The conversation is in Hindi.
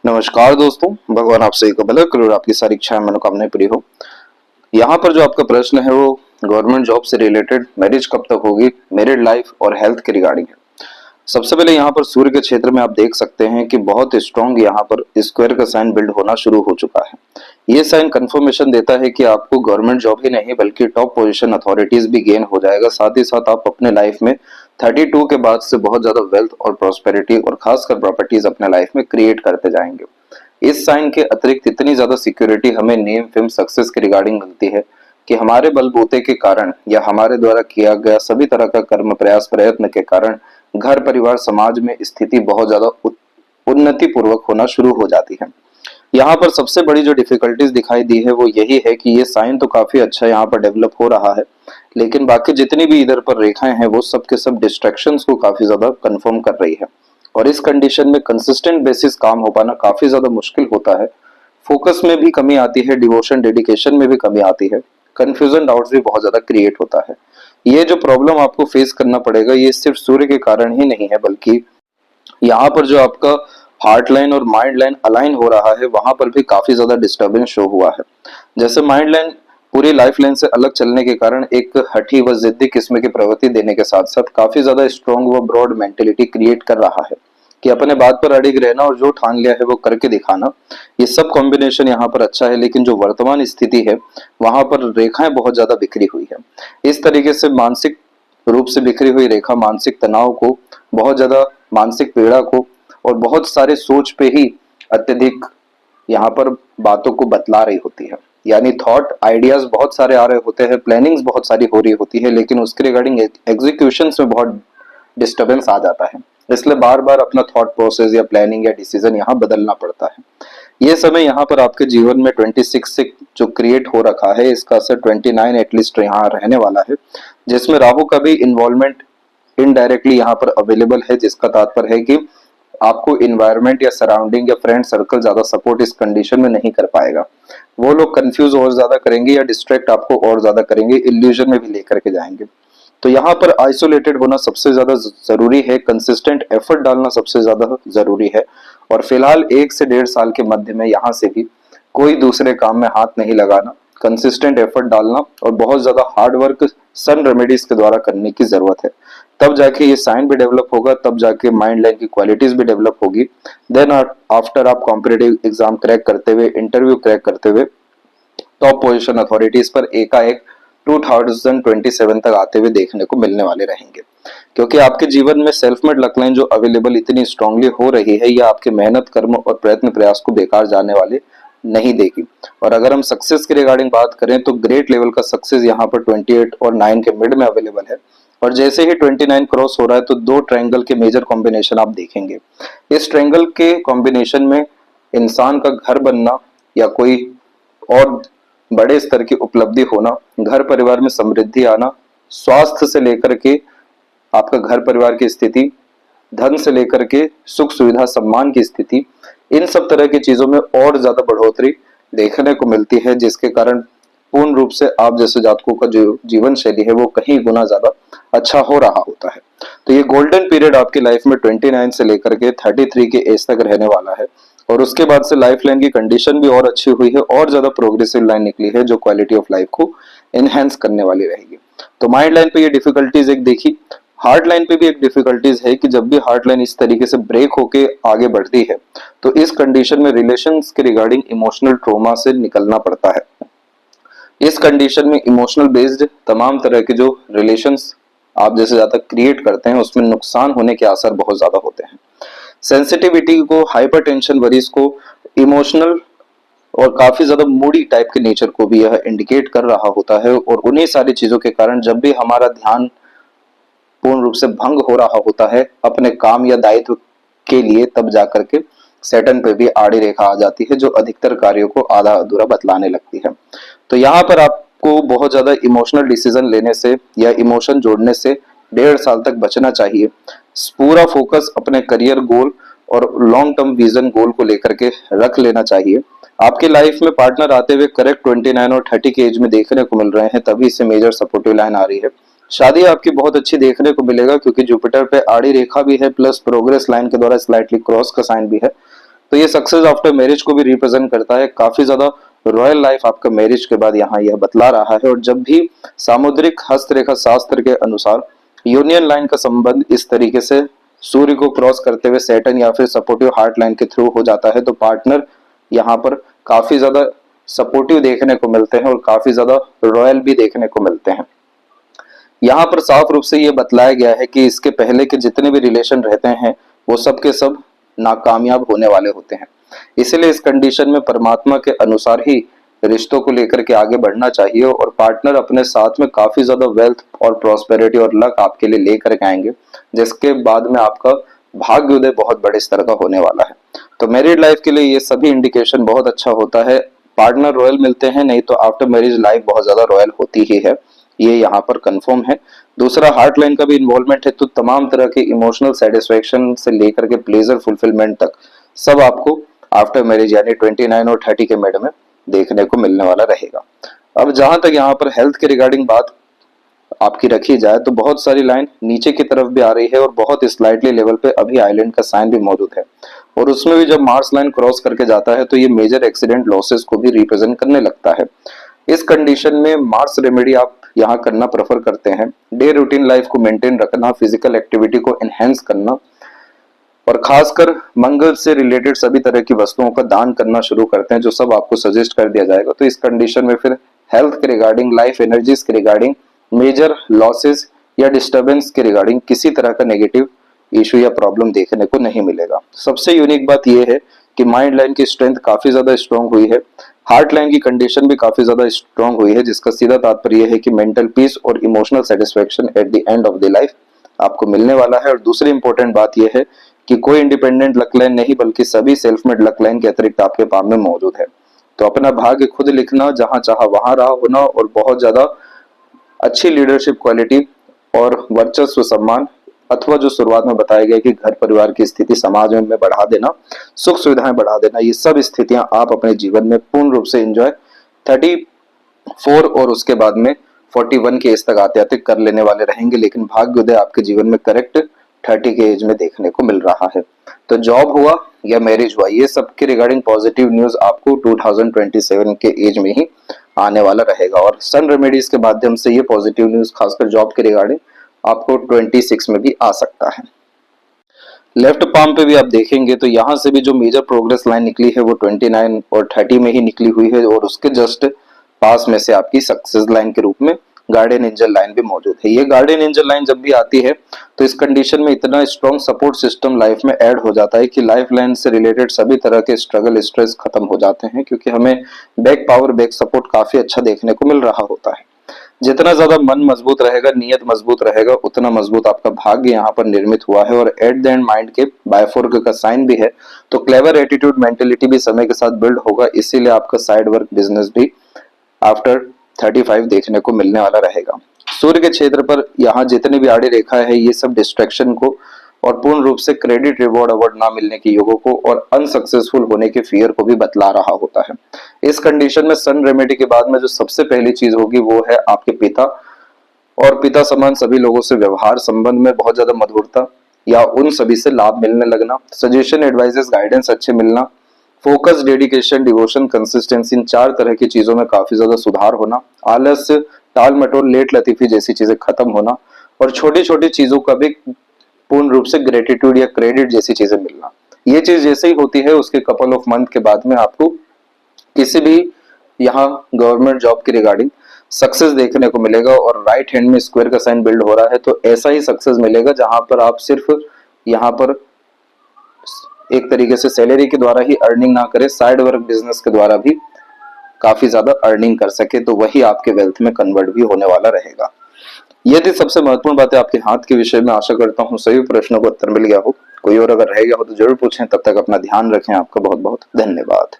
नमस्कार दोस्तों, भगवान आप सभी को भला करे और आपकी सारी इच्छाएं मनोकामनाएं पूरी हो। यहाँ पर जो आपका प्रश्न है वो गवर्नमेंट जॉब से रिलेटेड मैरिज कब तक होगी, मैरिड लाइफ और हेल्थ के रिगार्डिंग है। सबसे पहले यहाँ पर सूर्य के क्षेत्र में आप देख सकते हैं कि बहुत स्ट्रॉन्ग यहाँ पर स्क्वायर का साइन बिल्ड होना शुरू हो चुका है। ये साइन कंफर्मेशन देता है कि आपको गवर्नमेंट जॉब ही नहीं बल्कि टॉप पोजीशन अथॉरिटीज भी गेन हो जाएगा। साथ ही साथ आप अपने लाइफ में 32 के बाद से बहुत ज्यादा वेल्थ और प्रॉस्पेरिटी और खासकर प्रॉपर्टीज अपने लाइफ में क्रिएट करते जाएंगे। इस साइन के अतिरिक्त इतनी ज्यादा सिक्योरिटी हमें नेम फेम सक्सेस के रिगार्डिंग मिलती है कि हमारे बलबूते के कारण या हमारे द्वारा किया गया सभी तरह का कर्म प्रयास प्रयत्न के कारण घर परिवार समाज में स्थिति बहुत ज्यादा उन्नति पूर्वक होना शुरू हो जाती है। यहाँ पर सबसे बड़ी जो डिफिकल्टीज दिखाई दी है वो यही है कि ये साइन तो काफी अच्छा यहाँ पर डेवलप हो रहा है, लेकिन बाकी जितनी भी इधर पर रेखाएं हैं वो सब के सब डिस्ट्रैक्शंस को काफी ज्यादा कंफर्म कर रही है। और इस कंडीशन में कंसिस्टेंट बेसिस काम हो पाना काफी ज्यादा मुश्किल होता है। फोकस में भी कमी आती है, डिवोशन डेडिकेशन में भी कमी आती है, कंफ्यूजन डाउट्स भी बहुत ज्यादा क्रिएट होता है। ये जो प्रॉब्लम आपको फेस करना पड़ेगा ये सिर्फ सूर्य के कारण ही नहीं है, बल्कि यहाँ पर जो आपका हार्ट लाइन और माइंड लाइन अलाइन हो रहा है वहां पर भी काफी ज्यादा डिस्टर्बेंस शो हुआ है। जैसे माइंड लाइन पूरी लाइफ लाइन से अलग चलने के कारण एक हठी व जिद्दी किस्म की प्रवृत्ति देने के साथ साथ काफी ज्यादा स्ट्रॉन्ग व ब्रॉड मेंटेलिटी क्रिएट कर रहा है कि अपने बात पर अड़िग रहना और जो ठान लिया है वो करके दिखाना। ये सब कॉम्बिनेशन यहाँ पर अच्छा है, लेकिन जो वर्तमान स्थिति है वहां पर रेखाएं बहुत ज्यादा बिखरी हुई है। इस तरीके से मानसिक रूप से बिखरी हुई रेखा मानसिक तनाव को, बहुत ज्यादा मानसिक पीड़ा को और बहुत सारे सोच पे ही अत्यधिक यहाँ पर बातों को बतला रही होती है। यानी थॉट आइडियाज बहुत सारे आ रहे होते हैं, प्लानिंग्स बहुत सारी हो रही होती है, लेकिन उसके रिगार्डिंग एग्जीक्यूशन में बहुत डिस्टर्बेंस आ जाता है। इसलिए बार बार अपना थॉट प्रोसेस या प्लानिंग या डिसीजन यहाँ बदलना पड़ता है। ये समय यहाँ पर आपके जीवन में 26 से जो क्रिएट हो रखा है इसका असर 29 एटलीस्ट यहाँ रहने वाला है, जिसमें राहु का भी इन्वॉल्वमेंट इनडायरेक्टली यहाँ पर अवेलेबल है, जिसका तात्पर्य है कि आपको इन्वायरमेंट या सराउंडिंग या फ्रेंड सर्कल ज्यादा सपोर्ट इस कंडीशन में नहीं कर पाएगा। वो लोग कंफ्यूज और ज्यादा करेंगे या डिस्ट्रैक्ट आपको और ज्यादा करेंगे, इल्यूजन में भी लेकर के जाएंगे। तो यहाँ पर आइसोलेटेड होना सबसे ज्यादा जरूरी है, कंसिस्टेंट एफर्ट डालना सबसे ज्यादा जरूरी है। और फिलहाल 1 से 1.5 साल के मध्य में यहाँ से भी कोई दूसरे काम में हाथ नहीं लगाना, कंसिस्टेंट एफर्ट डालना और बहुत ज्यादा हार्ड वर्क सन रेमेडीज के द्वारा करने की जरूरत है। तब जाके ये साइन भी डेवलप होगा, तब जाके माइंड लाइन की क्वालिटीज भी डेवलप होगी। देन आफ्टर आप कॉम्पिटेटिव एग्जाम क्रैक करते हुए, इंटरव्यू क्रैक करते हुए टॉप पोजीशन अथॉरिटीज पर एकाएक 2027 तक आते हुए देखने को मिलने वाले रहेंगे। क्योंकि आपके जीवन में सेल्फ मेड लक लाइन जो अवेलेबल इतनी स्ट्रांगली हो रही है, यह आपके मेहनत कर्म और प्रयत्न प्रयास को बेकार जाने वाले नहीं देगी। और अगर हम सक्सेस के रिगार्डिंग बात करें तो ग्रेट लेवल का सक्सेस यहाँ पर 28 और 9 के मिड में अवेलेबल है। और जैसे ही 29 क्रॉस हो रहा है तो 2 ट्रायंगल के मेजर कॉम्बिनेशन आप देखेंगे। इस ट्रायंगल के कॉम्बिनेशन में इंसान का घर बनना या कोई और बड़े स्तर की उपलब्धि होना, घर परिवार में समृद्धि आना, स्वास्थ्य से लेकर के आपका घर परिवार की स्थिति, धन से लेकर के सुख सुविधा सम्मान की स्थिति, इन सब तरह की चीजों में और ज्यादा बढ़ोतरी देखने को मिलती है, जिसके कारण पूर्ण रूप से आप जैसे जातकों का जो जीवन शैली है वो कहीं गुना ज्यादा अच्छा हो रहा होता है। तो ये गोल्डन पीरियड आपकी लाइफ में 29 से लेकर के 33 के एज तक रहने वाला है। और उसके बाद से लाइफ लाइन की कंडीशन भी और अच्छी हुई है और ज्यादा प्रोग्रेसिव लाइन निकली है जो क्वालिटी ऑफ लाइफ को एनहेंस करने वाली रहेगी। तो माइंड लाइन पे ये डिफिकल्टीज एक देखी, हार्ट लाइन पे भी एक डिफिकल्टीज है कि जब भी हार्ट लाइन इस तरीके से ब्रेक होके आगे बढ़ती है तो इस कंडीशन में रिलेशंस के रिगार्डिंग इमोशनल ट्रॉमा से निकलना पड़ता है। इस कंडीशन में इमोशनल बेस्ड तमाम तरह के जो रिलेशंस आप जैसे ज्यादा क्रिएट करते हैं उसमें नुकसान होने के आसार बहुत ज्यादा होते हैं। सेंसिटिविटी को, हाइपरटेंशन वरीज को, इमोशनल और काफी ज्यादा मूडी टाइप के नेचर को भी यह इंडिकेट कर रहा होता है। और उन्हीं सारी चीजों के कारण जब भी हमारा ध्यान पूर्ण रूप से भंग हो रहा होता है अपने काम या दायित्व के लिए, तब जाकर के सैटर्न पे भी आड़ी रेखा आ जाती है जो अधिकतर कार्यों को आधा अधूरा बतलाने लगती है। तो यहाँ पर आपको बहुत ज्यादा इमोशनल डिसीजन लेने से या इमोशन जोड़ने से 1.5 साल तक बचना चाहिए। पूरा फोकस अपने करियर गोल और लॉन्ग टर्म विजन गोल को लेकर के रख लेना चाहिए। आपके लाइफ में पार्टनर आते हुए करेक्ट 29 और 30 के एज में देखने को मिल रहे हैं, तभी से मेजर सपोर्टिव लाइन आ रही है। शादी आपकी बहुत अच्छी देखने को मिलेगा क्योंकि जुपिटर पे आड़ी रेखा भी है प्लस प्रोग्रेस लाइन के द्वारा स्लाइटली क्रॉस का साइन भी है। तो ये सक्सेस आफ्टर मैरिज को भी रिप्रेजेंट करता है। काफी ज्यादा रॉयल लाइफ आपका मैरिज के बाद यहाँ यह बतला रहा है। और जब भी सामुद्रिक हस्तरेखा शास्त्र के अनुसार यूनियन लाइन का संबंध इस तरीके से सूर्य को क्रॉस करते हुए सैटर्न या फिर सपोर्टिव हार्ट लाइन के थ्रू हो जाता है, तो पार्टनर यहाँ पर काफी ज्यादा सपोर्टिव देखने को मिलते हैं और काफी ज्यादा रॉयल भी देखने को मिलते हैं। यहाँ पर साफ रूप से ये बतलाया गया है कि इसके पहले के जितने भी रिलेशन रहते हैं वो सब के सब नाकामयाब होने वाले होते हैं। इसीलिए इस कंडीशन में परमात्मा के अनुसार ही रिश्तों को लेकर के आगे बढ़ना चाहिए और पार्टनर अपने साथ में काफी ज्यादा वेल्थ और प्रॉस्पेरिटी और लक आपके लिए लेकर के आएंगे, जिसके बाद में आपका भाग्योदय बहुत बड़े स्तर का होने वाला है। तो मैरिड लाइफ के लिए ये सभी इंडिकेशन बहुत अच्छा होता है। पार्टनर रॉयल मिलते हैं, नहीं तो आफ्टर मैरिज लाइफ बहुत ज्यादा रॉयल होती ही है, ये यहाँ पर कंफर्म है। दूसरा, हार्ट लाइन का भी इन्वॉल्वमेंट है, तो तमाम तरह के इमोशनल सेटिस्फेक्शन से लेकर के प्लेजर फुलफिलमेंट तक सब आपको आफ्टर मैरिज यानी 29 और 30 के मिड में देखने को मिलने वाला रहेगा। अब जहां तक यहाँ पर हेल्थ के रिगार्डिंग बात आपकी रखी जाए तो बहुत सारी लाइन नीचे की तरफ भी आ रही है और बहुत स्लाइटली लेवल पे अभी आइलैंड का साइन भी मौजूद है। और उसमें भी जब मार्स लाइन क्रॉस करके जाता है तो ये मेजर एक्सीडेंट लॉसेस को भी रिप्रेजेंट करने लगता है। इस कंडीशन में मार्स रेमेडी आप यहाँ करना प्रेफर करते हैं। डे रूटीन लाइफ को मेंटेन रखना, फिजिकल एक्टिविटी को एनहेंस करना और खासकर मंगल से रिलेटेड सभी तरह की वस्तुओं का दान करना शुरू करते हैं, जो सब आपको सजेस्ट कर दिया जाएगा। तो इस कंडीशन में फिर हेल्थ के रिगार्डिंग, लाइफ एनर्जीज के रिगार्डिंग, मेजर लॉसेस या डिस्टर्बेंस के रिगार्डिंग किसी तरह का नेगेटिव इशू या प्रॉब्लम देखने को नहीं मिलेगा। सबसे यूनिक बात यह है कि माइंड लाइन की स्ट्रेंथ काफी ज्यादा स्ट्रांग हुई है, हार्ट लाइन की कंडीशन भी काफी ज्यादा स्ट्रांग हुई है, जिसका सीधा तात्पर्य है कि मेंटल पीस और emotional satisfaction at the end of the life आपको मिलने वाला है। और दूसरी इंपॉर्टेंट बात यह है कि कोई इंडिपेंडेंट लक लाइन नहीं बल्कि सभी सेल्फ मेड लक लाइन के अतिरिक्त आपके पाम में मौजूद है। तो अपना भाग्य खुद लिखना, जहां चाहा वहां रहा होना और बहुत ज्यादा अच्छी लीडरशिप क्वालिटी और वर्चस्व सम्मान, अथवा जो शुरुआत में बताया गया कि घर परिवार की स्थिति समाज में बढ़ा देना, सुख सुविधाएं बढ़ा देना, ये सब स्थितियां आप अपने जीवन में पूर्ण रूप से एंजॉय 34 और उसके बाद में 41 के एज तक आते आते कर लेने वाले रहेंगे। लेकिन भाग्योदय आपके जीवन में करेक्ट 30 के एज में देखने को मिल रहा है। तो जॉब हुआ या मैरिज हुआ, ये सब के रिगार्डिंग पॉजिटिव न्यूज आपको 2027 के एज में ही आने वाला रहेगा। और सन रेमेडीज के माध्यम से ये पॉजिटिव न्यूज खासकर जॉब के रिगार्डिंग आपको 26 में भी आ सकता है। लेफ्ट पाम पे भी आप देखेंगे तो यहाँ से भी जो मेजर प्रोग्रेस लाइन निकली है वो 29 और 30 में ही निकली हुई है और उसके जस्ट पास में से आपकी सक्सेस लाइन के रूप में गार्डियन एंजल लाइन भी मौजूद है। ये गार्डियन एंजल लाइन जब भी आती है तो इस कंडीशन में इतना स्ट्रॉन्ग सपोर्ट सिस्टम लाइफ में ऐड हो जाता है कि लाइफ लाइन से रिलेटेड सभी तरह के स्ट्रगल, स्ट्रेस खत्म हो जाते हैं, क्योंकि हमें बैक पावर, बैक सपोर्ट काफी अच्छा देखने को मिल रहा होता है। जितना ज्यादा मन मजबूत रहेगा, नियत मजबूत रहेगा, उतना मजबूत आपका भाग्य यहाँ पर निर्मित हुआ है। और एट द एंड माइंड के बायफोर्क का साइन भी है, तो क्लेवर एटीट्यूड, मेंटेलिटी भी समय के साथ बिल्ड होगा। इसीलिए आपका साइड वर्क बिजनेस भी आफ्टर 35 देखने को मिलने वाला रहेगा। सूर्य के क्षेत्र पर यहाँ जितने भी आड़ी रेखा है, ये सब डिस्ट्रैक्शन को और पूर्ण रूप से क्रेडिट रिवॉर्ड अवार्ड ना मिलने के योगों को और अनसक्सेसफुल होने के फियर को भी बतला रहा होता है। इस कंडीशन में सन रेमेडी के बाद में जो सबसे पहली चीज होगी वो है आपके पिता, और पिता समान सभी लोगों से व्यवहार संबंध में बहुत ज्यादा मधुरता या उन सभी से लाभ मिलने लगना, सजेशन, एडवाइजेस, गाइडेंस अच्छे मिलना, फोकस, डेडिकेशन, डिवोशन, कंसिस्टेंसी, इन 4 तरह की चीजों में काफी ज्यादा सुधार होना, आलस्य, टाल मटोल, लेट लतीफी जैसी चीजें खत्म होना और छोटी छोटी चीजों का भी पूर्ण रूप से ग्रेटिट्यूड या क्रेडिट जैसी चीजें मिलना। ये चीज जैसे ही होती है उसके कपल ऑफ मंथ के बाद में आपको किसी भी यहाँ गवर्नमेंट जॉब के रिगार्डिंग सक्सेस देखने को मिलेगा। और राइट हैंड में स्क्वायर का साइन बिल्ड हो रहा है, तो ऐसा ही सक्सेस मिलेगा जहां पर आप सिर्फ यहाँ पर एक तरीके से सैलरी के द्वारा ही अर्निंग ना करें, साइड वर्क बिजनेस के द्वारा भी काफी ज्यादा अर्निंग कर सके, तो वही आपके वेल्थ में कन्वर्ट भी होने वाला रहेगा। ये थी सबसे महत्वपूर्ण बातें आपके हाथ के विषय में। आशा करता हूँ सभी प्रश्नों का उत्तर मिल गया हो। कोई और अगर रह गया हो तो जरूर पूछें। तब तक अपना ध्यान रखें। आपका बहुत बहुत धन्यवाद।